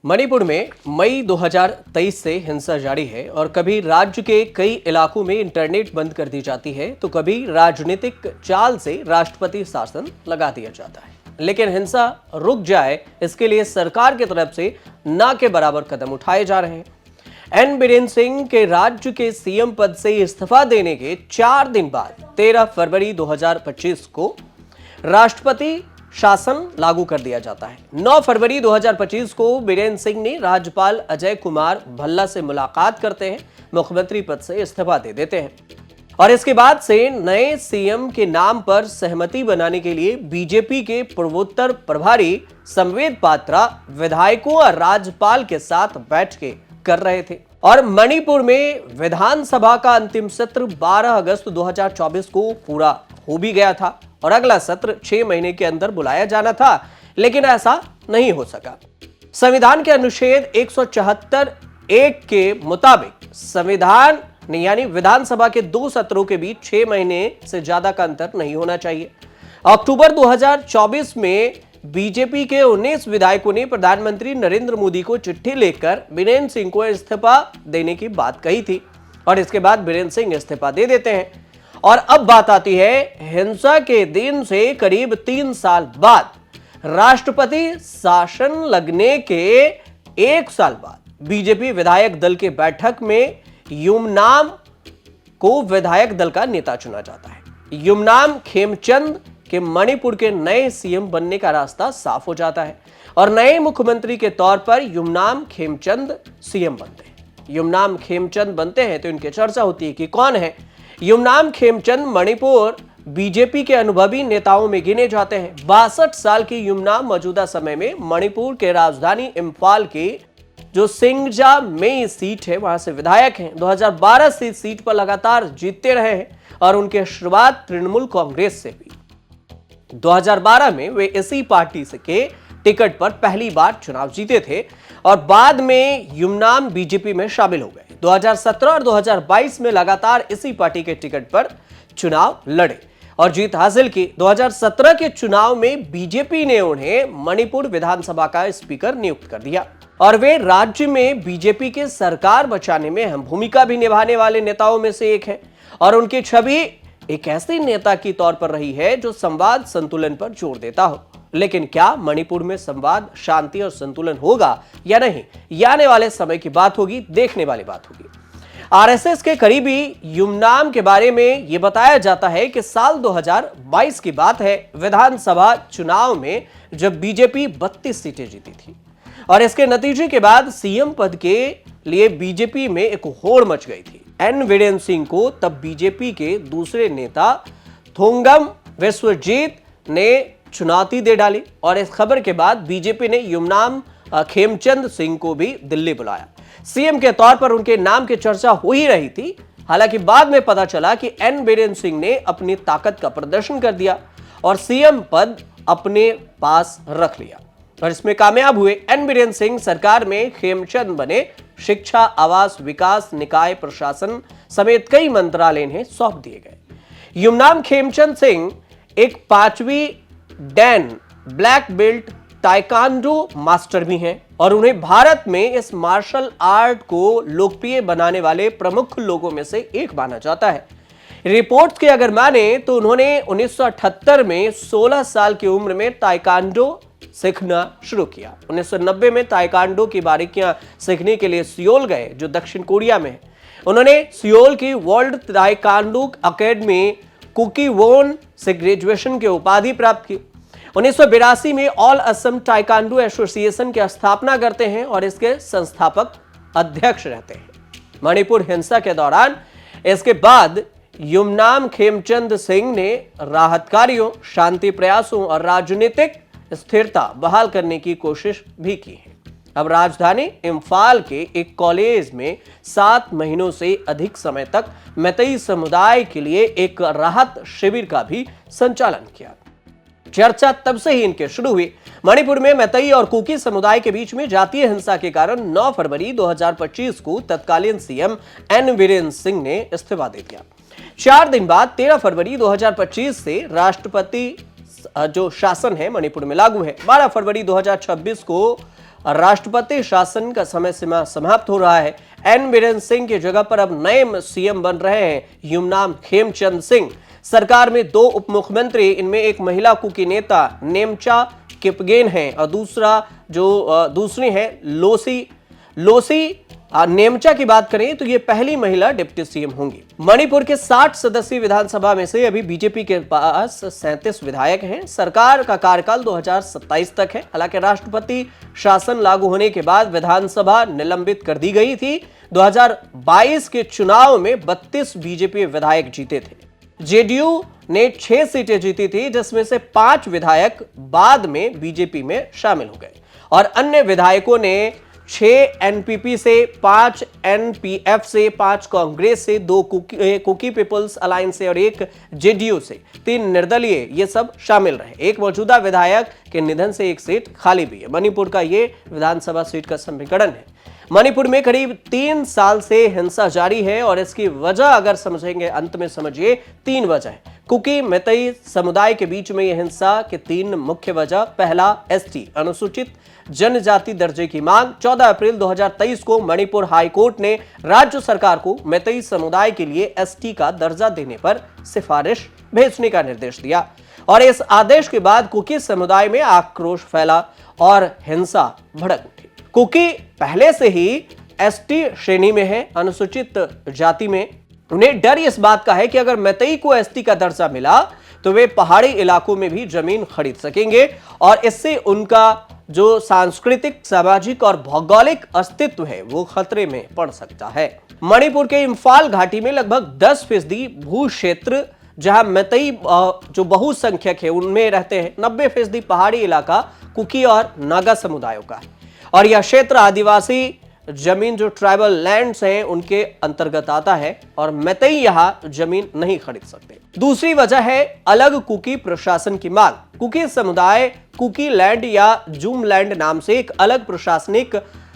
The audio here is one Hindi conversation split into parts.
मणिपुर में मई 2023 से हिंसा जारी है और कभी राज्य के कई इलाकों में इंटरनेट बंद कर दी जाती है तो कभी राजनीतिक चाल से राष्ट्रपति शासन लगा दिया जाता है। लेकिन हिंसा रुक जाए इसके लिए सरकार की तरफ से ना के बराबर कदम उठाए जा रहे हैं। एन बीरेन सिंह के राज्य के सीएम पद से इस्तीफा देने के 4 दिन बाद 13 फरवरी 2025 को राष्ट्रपति शासन लागू कर दिया जाता है। 9 फरवरी 2025 को बीरेन सिंह ने राज्यपाल अजय कुमार भल्ला से मुलाकात करते हैं, मुख्यमंत्री पद से इस्तीफा दे देते हैं और इसके बाद से नए सीएम के नाम पर सहमति बनाने के लिए बीजेपी के पूर्वोत्तर प्रभारी संवेद पात्रा विधायकों और राज्यपाल के साथ बैठकें कर रहे थे। और मणिपुर में विधानसभा का अंतिम सत्र 12 अगस्त 2024 को पूरा हो भी गया था और अगला सत्र 6 महीने के अंदर बुलाया जाना था, लेकिन ऐसा नहीं हो सका। संविधान के अनुच्छेद 174(1) के मुताबिक संविधान यानी विधानसभा के 2 सत्रों के बीच 6 महीने से ज्यादा का अंतर नहीं होना चाहिए। अक्टूबर 2024 में बीजेपी के 19 विधायकों ने प्रधानमंत्री नरेंद्र मोदी को चिट्ठी लिखकर बीरेन सिंह को इस्तीफा देने की बात कही थी और इसके बाद बीरेन सिंह इस्तीफा दे देते हैं। और अब बात आती है हिंसा के दिन से करीब 3 साल बाद राष्ट्रपति शासन लगने के 1 साल बाद बीजेपी विधायक दल के बैठक में युमनाम को विधायक दल का नेता चुना जाता है। युमनाम खेमचंद के मणिपुर के नए सीएम बनने का रास्ता साफ हो जाता है और नए मुख्यमंत्री के तौर पर युमनाम खेमचंद सीएम बनते हैं। युमनाम खेमचंद बनते हैं तो इनकी चर्चा होती है कि कौन है युमनाम खेमचंद। मणिपुर बीजेपी के अनुभवी नेताओं में गिने जाते हैं। 62 साल की युमनाम मौजूदा समय में मणिपुर के राजधानी इंफाल की जो सिंगजा में सीट है वहां से विधायक हैं। 2012 से सीट पर लगातार जीतते रहे हैं और उनकी शुरुआत तृणमूल कांग्रेस से हुई। 2012 में वे इसी पार्टी से के टिकट पर पहली बार चुनाव जीते थे और बाद में युमनाम बीजेपी में शामिल हो गए। 2017 और 2022 में लगातार इसी पार्टी के टिकट पर चुनाव लड़े और जीत हासिल की। 2017 के चुनाव में बीजेपी ने उन्हें मणिपुर विधानसभा का स्पीकर नियुक्त कर दिया और वे राज्य में बीजेपी के सरकार बचाने में अहम भूमिका भी निभाने वाले नेताओं में से एक हैं और उनकी छवि एक ऐसे नेता की तौर पर रही है जो संवाद संतुलन पर जोर देता हो। लेकिन क्या मणिपुर में संवाद, शांति और संतुलन होगा या नहीं, यह आने वाले समय की बात होगी, देखने वाली बात होगी। आरएसएस के करीबी युमनाम के बारे में यह बताया जाता है कि साल 2022 की बात है, विधानसभा चुनाव में जब बीजेपी 32 सीटें जीती थी और इसके नतीजे के बाद सीएम पद के लिए बीजेपी में एक होड़ मच गई थी। एन बीरेन सिंह को तब बीजेपी के दूसरे नेता थोंगम विश्वजीत ने चुनौती दे डाली और इस खबर के बाद बीजेपी ने युमनाम खेमचंद सिंह को भी दिल्ली बुलाया। सीएम के तौर पर उनके नाम की चर्चा हो ही रही थी। हालांकि बाद में पता चला कि एन बीरेन सिंह ने अपनी ताकत का प्रदर्शन कर दिया और सीएम पद अपने पास रख लिया और इसमें कामयाब हुए। एन बीरेन सिंह सरकार में खेमचंद बने। शिक्षा, आवास, विकास, निकाय प्रशासन समेत कई मंत्रालय इन्हें सौंप दिए गए। युमनाम खेमचंद सिंह एक 5वीं dan black belt taekwondo master भी हैं और उन्हें भारत में इस मार्शल आर्ट को लोकप्रिय बनाने वाले प्रमुख लोगों में से एक माना जाता है। रिपोर्ट्स की अगर माने तो उन्होंने 1978 में 16 साल की उम्र में ताइक्वांडो सीखना शुरू किया। 1990 में ताइक्वांडो की बारीकियां सीखने के लिए सियोल गए जो दक्षिण कोरिया में है। उन्होंने सियोल की वर्ल्ड ताइक्वांडो अकेडमी कुकी वोन से ग्रेजुएशन की उपाधि प्राप्त की। 1982 में ऑल असम ताइक्वांडो एसोसिएशन की स्थापना करते हैं और इसके संस्थापक अध्यक्ष रहते हैं। मणिपुर हिंसा के दौरान इसके बाद युमनाम खेमचंद सिंह ने राहत कार्यों, शांति प्रयासों और राजनीतिक स्थिरता बहाल करने की कोशिश भी की है। अब राजधानी इंफाल के एक कॉलेज में 7 महीनों से अधिक समय तक मैतेई समुदाय के लिए एक राहत शिविर का भी संचालन किया। चर्चा तब से ही इनके शुरू हुई। मणिपुर में मैतेई और कुकी समुदाय के बीच में जातीय हिंसा के कारण 9 फरवरी 2025 को तत्कालीन सीएम एन बीरेन सिंह ने इस्तीफा दे दिया। 4 दिन बाद 13 फरवरी 2025 से राष्ट्रपति जो शासन है मणिपुर में लागू है। 12 फरवरी 2026 को राष्ट्रपति शासन का समय सीमा समाप्त हो रहा है। एन बीरेन सिंह की जगह पर अब नए सीएम बन रहे हैं युमनाम खेमचंद सिंह। सरकार में 2 उप मुख्यमंत्री, इनमें एक महिला कुकी नेता नेमचा किपगेन है और दूसरी है लोसी नेमचा की बात करें तो ये पहली महिला डिप्टी सीएम होंगी। मणिपुर के 60 सदस्यीय विधानसभा में से अभी बीजेपी के पास 37 विधायक हैं। सरकार का कार्यकाल 2027 तक है। हालांकि राष्ट्रपति शासन लागू होने के बाद विधानसभा निलंबित कर दी गई थी। 2022 के चुनाव में 32 बीजेपी विधायक जीते थे। जेडीयू ने 6 सीटें जीती थी, जिसमें से 5 विधायक बाद में बीजेपी में शामिल हो गए और अन्य विधायकों ने 6 एनपीपी से, 5 एनपीएफ से, 5 कांग्रेस से, 2 कुकी पीपल्स अलायंस से और 1 जेडीयू से, 3 निर्दलीय, ये सब शामिल रहे। एक मौजूदा विधायक के निधन से एक सीट खाली भी है। मणिपुर का ये विधानसभा सीट का समीकरण है। मणिपुर में करीब 3 साल से हिंसा जारी है और इसकी वजह अगर समझेंगे, अंत में समझिए 3 वजह है। कुकी मैतेई समुदाय के बीच में यह हिंसा के 3 मुख्य वजह। पहला, एसटी अनुसूचित जनजाति दर्जे की मांग। 14 अप्रैल 2023 को मणिपुर हाई कोर्ट ने राज्य सरकार को मैतेई समुदाय के लिए एसटी का दर्जा देने पर सिफारिश भेजने का निर्देश दिया और इस आदेश के बाद कुकी समुदाय में आक्रोश फैला और हिंसा भड़क उठी। कुकी पहले से ही एसटी श्रेणी में है। अनुसूचित जाति में उन्हें डर इस बात का है कि अगर मैतेई को एसटी का दर्जा मिला तो वे पहाड़ी इलाकों में भी जमीन खरीद सकेंगे और इससे उनका जो सांस्कृतिक, सामाजिक और भौगोलिक अस्तित्व है वो खतरे में पड़ सकता है। मणिपुर के इंफाल घाटी में लगभग 10% भू क्षेत्र जहां मैतेई जो बहुसंख्यक है उनमें रहते हैं, 90% पहाड़ी इलाका कुकी और नागा समुदायों का है और यह क्षेत्र आदिवासी जमीन जो ट्राइबल लैंड्स हैं उनके अंतर्गत आता है और मैतेई यहां जमीन नहीं खरीद सकते। दूसरी वजह है अलग कुकी प्रशासन की मांग। कुकी समुदाय कुकी लैंड या जूम लैंड नाम से एक अलग प्रशासनिक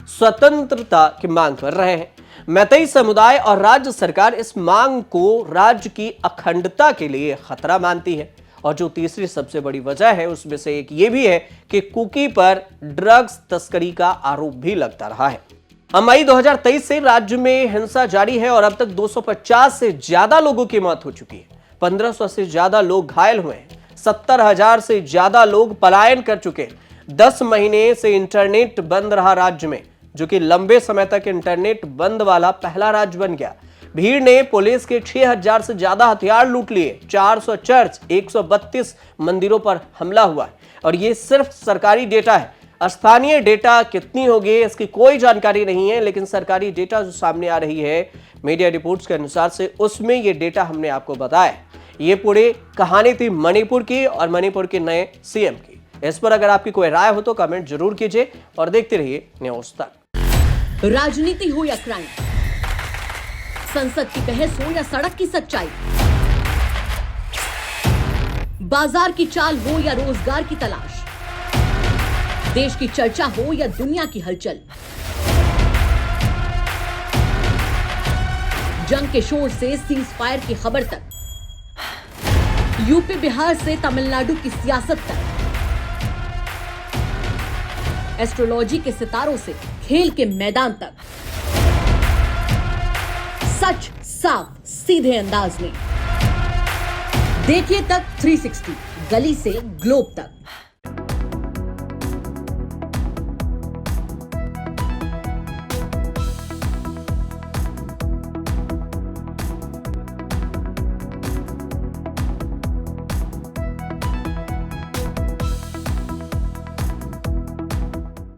स्वतंत्रता की मांग कर रहे हैं। मैतेई समुदाय और राज्य सरकार इस मांग को राज्य की अखंडता के लिए खतरा मानती है और जो तीसरी सबसे बड़ी वजह है उसमें से एक ये भी है कि कुकी पर ड्रग्स तस्करी का आरोप भी लगता रहा है। मई 2023 से राज्य में हिंसा जारी है और अब तक 250 से ज्यादा लोगों की मौत हो चुकी है। 1500 से ज्यादा लोग घायल हुए हैं। 70,000 से ज्यादा लोग पलायन कर चुके हैं। 10 महीने से इंटरनेट बंद रहा राज्य में, जो कि लंबे समय तक इंटरनेट बंद वाला पहला राज्य बन गया। भीड़ ने पुलिस के 6000 से ज्यादा हथियार लूट लिए। 400 चर्च, 132 मंदिरों पर हमला हुआ है और ये सिर्फ सरकारी डेटा है। स्थानीय डेटा कितनी होगी इसकी कोई जानकारी नहीं है, लेकिन सरकारी डेटा जो सामने आ रही है मीडिया रिपोर्ट्स के अनुसार से, उसमें ये डेटा हमने आपको बताया। ये पूरी कहानी थी मणिपुर की और मणिपुर के नए सीएम की। इस पर अगर आपकी कोई राय हो तो कमेंट जरूर कीजिए और देखते रहिए न्यूज़ तक। राजनीति हो या क्राइम, संसद की बहस हो या सड़क की सच्चाई, बाजार की चाल हो या रोजगार की तलाश, देश की चर्चा हो या दुनिया की हलचल, जंग के शोर से सीज फायर की खबर तक, यूपी बिहार से तमिलनाडु की सियासत तक, एस्ट्रोलॉजी के सितारों से खेल के मैदान तक, सच साफ सीधे अंदाज में देखिए तक 360, गली से ग्लोब तक।